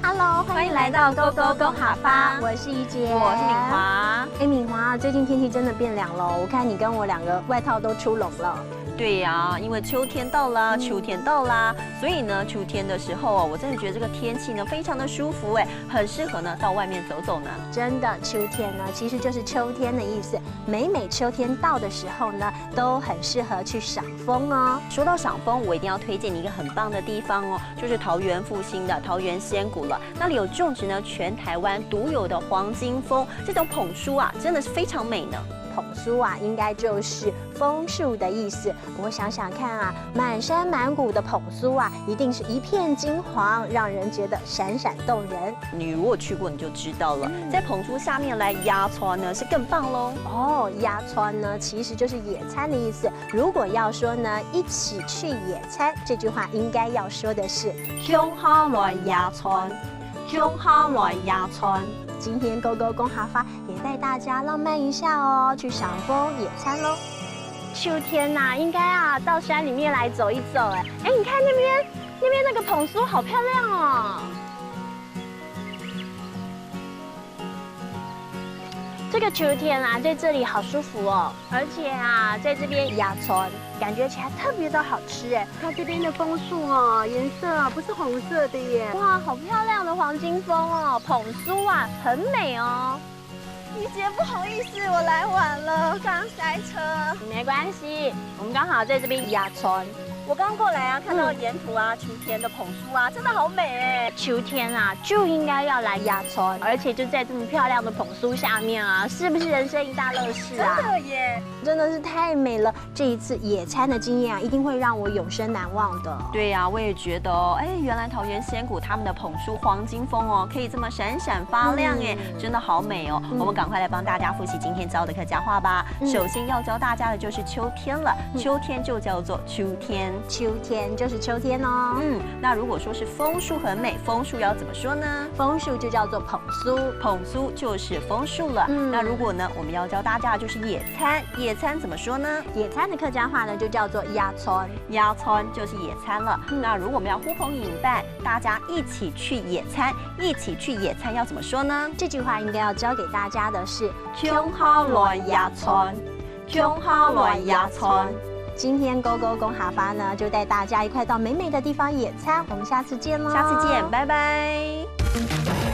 Hello， 欢迎来到 Go Go Go 哈巴，我是怡姐，我是敏华。敏华，最近天气真的变凉了，我看你跟我两个外套都出笼了。对呀，因为秋天到啦，所以呢，秋天的时候我真的觉得这个天气呢非常的舒服很适合呢到外面走走呢。真的，秋天呢其实就是秋天的意思，每秋天到的时候呢，都很适合去赏枫哦。说到赏枫，我一定要推荐你一个很棒的地方哦，就是桃园复兴的桃园仙谷了。那里有种植呢全台湾独有的黄金枫，这种捧树啊，真的是非常美呢。捧树啊，应该就是枫树的意思。我想想看啊，满山满谷的捧树啊，一定是一片金黄，让人觉得闪闪动人。你如果去过，你就知道了。在捧树下面来压川呢，是更棒喽。哦，压川呢，其实就是野餐的意思。如果要说呢，一起去野餐，这句话应该要说的是乡下来压川，乡下来压川。今天Go Go Go哈发也带大家浪漫一下哦，去赏枫野餐喽。秋天呐，应该啊到山里面来走一走你看那边那个捧树好漂亮哦。这个秋天啊，在这里好舒服哦，而且啊，在这边压川，感觉起来特别的好吃它这边的枫树哦，颜色啊不是红色的耶，哇，好漂亮的黄金枫哦，捧树啊，很美哦。怡姐，不好意思，我来晚了，刚塞车。没关系，我们刚好在这边压川。我刚过来啊，看到沿途啊，秋天的捧树啊，真的好美秋天啊，就应该要来压川，而且就在这么漂亮的捧树下面啊，是不是人生一大乐事啊？真的耶，真的是太美了。这一次野餐的经验啊，一定会让我永生难忘的。对呀，我也觉得哦。原来桃园仙谷他们的捧树黄金枫哦，可以这么闪闪发亮真的好美哦。我们赶快来帮大家复习今天教的客家话吧。首先要教大家的就是秋天了，秋天就叫做秋天。秋天就是秋天哦。那如果说是枫树很美，枫树要怎么说呢？枫树就叫做捧树，捧树就是枫树了。那如果呢，我们要教大家的就是野餐，野餐怎么说呢？野餐的客家话呢就叫做压川，压川就是野餐了。那如果我们要呼朋引伴，大家一起去野餐，一起去野餐要怎么说呢？这句话应该要教给大家的是乡下来压川，乡下来压川。今天Go Go Go哈发呢，就带大家一块到美美的地方野餐。我们下次见喽！下次见，拜拜。